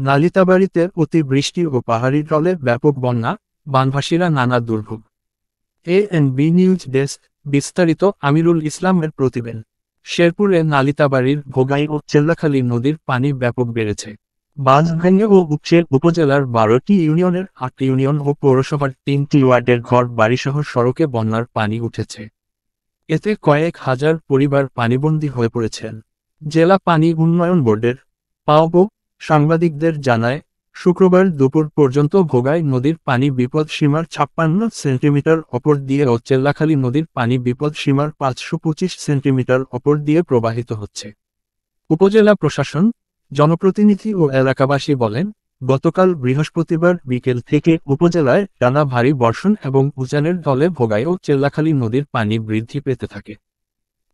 নালিতাবাড়ীতে অতিবৃষ্টি ও পাহাড়ি ঢলে ব্যাপক বন্যা, বানভাসীরা নানা দুর্ভোগ। এএনবি নিউজ ডেস্ক, বিস্তারিত আমিরুল ইসলামের প্রতিবেদন। শেরপুরে নালিতাবাড়ীর ভোগাই ও চেল্লাখালী নদীর পানি ব্যাপক বেড়েছে। বাঁধ ভেঙে ও উপচে উপজেলার 12টি ইউনিয়নের 8 ইউনিয়ন ও পৌরসভার 3টি ওয়ার্ডের ঘর বাড়িসহ সড়কে বন্যার পানি উঠেছে। এতে কয়েক হাজার পরিবার পানিবন্দী হয়ে পড়েছেন। জেলা পানি উন্নয়ন বোর্ডের পাওবো সাংবাদিকদের জানায়, শুক্রবার দুপুর পর্যন্ত ভোগাই নদীর পানি বিপদ সীমার 56 সেন্টিমিটার অপর দিয়ে ও চেল্লাখালী নদীর পানি বিপদ সীমার 525 সেন্টিমিটার অপর দিয়ে প্রবাহিত হচ্ছে। উপজেলা প্রশাসন, জনপ্রতিনিধি ও এলাকাবাসী বলেন, গতকাল বৃহস্পতিবার বিকেল থেকে উপজেলায় টানা ভারী বর্ষণ এবং উজানের ঢলে ভোগাই ও চেল্লাখালী নদীর পানি বৃদ্ধি পেতে থাকে।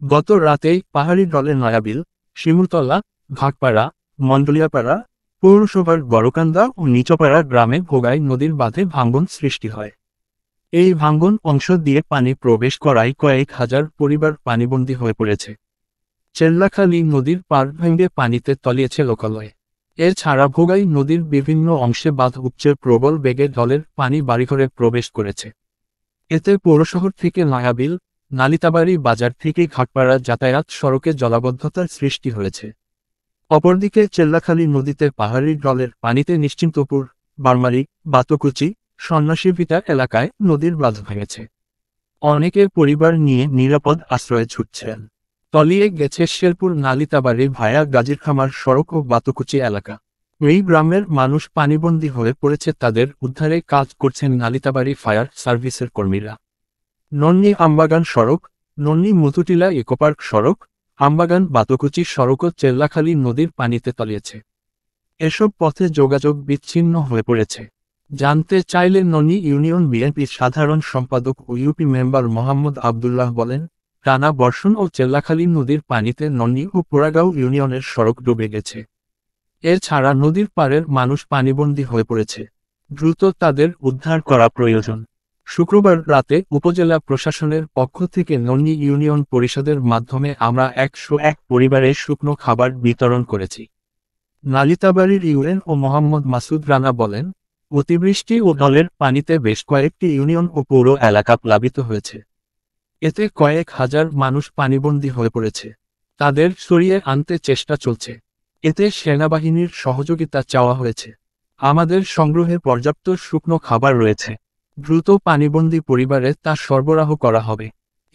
গত রাতেই পাহাড়ি ঢলে নয়াবিল, শিমুলতলা, ভাগপাড়া, মন্ডলিয়াপাড়া, পৌরসভার বড়কান্দা ও নিচপাড়া গ্রামে ভোগাই নদীর বাঁধে ভাঙন সৃষ্টি হয়। এই ভাঙন অংশ দিয়ে পানি প্রবেশ করায় কয়েক হাজার পরিবার পানিবন্দী হয়ে পড়েছে। চেল্লাখালী নদীর পাড় ভেঙে পানিতে তলিয়েছে লোকালয়। এছাড়া ভোগাই নদীর বিভিন্ন অংশে বাঁধ উপচে প্রবল বেগে ঢলের পানি বাড়িঘরে প্রবেশ করেছে। এতে পৌরশহর থেকে নয়াবিল, নালিতাবাড়ী বাজার থেকে ঘাটপাড়া যাতায়াত সড়কে জলাবদ্ধতার সৃষ্টি হয়েছে। অপরদিকে চেল্লাখালী নদীতে পাহাড়ি ঢলের পানিতে নিশ্চিন্তপুর, বারমারি, বাতকুচি, সন্ন্যাসীভিটা এলাকায় নদীর বাঁধ ভেঙেছে। অনেকে পরিবার নিয়ে নিরাপদ আশ্রয়ে ছুটছেন। তলিয়ে গেছে শেরপুর নালিতাবাড়ী ভায়া গাজীরখামার সড়ক ও বাতকুচি এলাকা। এই গ্রামের মানুষ পানিবন্দী হয়ে পড়েছে, তাদের উদ্ধারে কাজ করছেন নালিতাবাড়ী ফায়ার সার্ভিসের কর্মীরা। নন্নি আমবাগান সড়ক, নন্নি মুতুটিলা ইকোপার্ক সড়ক, আমবাগান বাতকুচি সড়কও চেল্লাখালী নদীর পানিতে তলিয়েছে। এসব পথে যোগাযোগ বিচ্ছিন্ন হয়ে পড়েছে। জানতে চাইলে নন্নি ইউনিয়ন বিএনপির সাধারণ সম্পাদক ও ইউপি মেম্বার মোহাম্মদ আবদুল্লাহ বলেন, টানা বর্ষণ ও চেল্লাখালী নদীর পানিতে নন্নি ও পোড়াগাঁও ইউনিয়নের সড়ক ডুবে গেছে। এছাড়া নদীর পাড়ের মানুষ পানিবন্দী হয়ে পড়েছে। দ্রুত তাদের উদ্ধার করা প্রয়োজন। শুক্রবার রাতে উপজেলা প্রশাসনের পক্ষ থেকে নন্নি ইউনিয়ন পরিষদের মাধ্যমে আমরা 101 পরিবারে শুকনো খাবার বিতরণ করেছি। নালিতাবাড়ীর ইউএন ও মোহাম্মদ মাসুদ রানা বলেন, অতিবৃষ্টি ও ঢলের পানিতে বেশ কয়েকটি ইউনিয়ন ও পৌর এলাকা প্লাবিত হয়েছে। এতে কয়েক হাজার মানুষ পানিবন্দী হয়ে পড়েছে। তাদের সরিয়ে আনতে চেষ্টা চলছে। এতে সেনাবাহিনীর সহযোগিতা চাওয়া হয়েছে। আমাদের সংগ্রহে পর্যাপ্ত শুকনো খাবার রয়েছে। দ্রুত পানিবন্দী পরিবারে তা সরবরাহ করা হবে।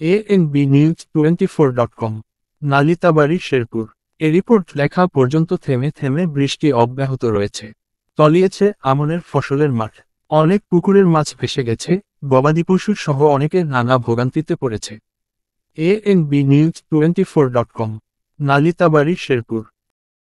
ANB News 24.com। Nalitabari, Sherpur. এ রিপোর্ট লেখা পর্যন্ত থেমে থেমে বৃষ্টি অব্যাহত রয়েছে। তলিয়েছে আমনের ফসলের মাঠ। অনেক পুকুরের মাছ ভেসে গেছে, গবাদি পশু সহ অনেকের নানা ভোগান্তিতে পড়েছে। ANB News 24.com। Nalitabari, Sherpur.